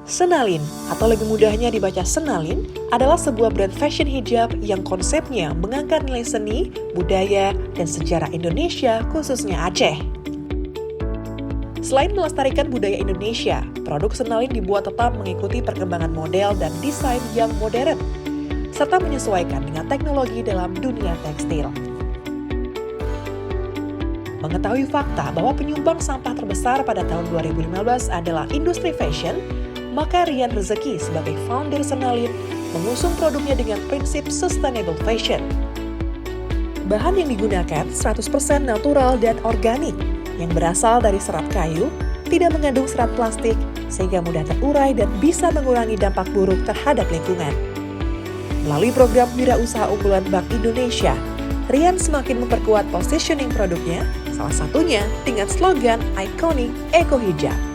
Senalin, atau lebih mudahnya dibaca Senalin, adalah sebuah brand fashion hijab yang konsepnya mengangkat nilai seni, budaya, dan sejarah Indonesia, khususnya Aceh. Selain melestarikan budaya Indonesia, produk Senalin dibuat tetap mengikuti perkembangan model dan desain yang modern, serta menyesuaikan dengan teknologi dalam dunia tekstil. Mengetahui fakta bahwa penyumbang sampah terbesar pada tahun 2015 adalah industri fashion, maka Rian Rezeki sebagai founder Senalin mengusung produknya dengan prinsip sustainable fashion. Bahan yang digunakan 100% natural dan organik, yang berasal dari serat kayu, tidak mengandung serat plastik, sehingga mudah terurai dan bisa mengurangi dampak buruk terhadap lingkungan. Melalui program Wirausaha Unggulan Bank Indonesia, Rian semakin memperkuat positioning produknya, salah satunya dengan slogan ikonik Eko Hijab.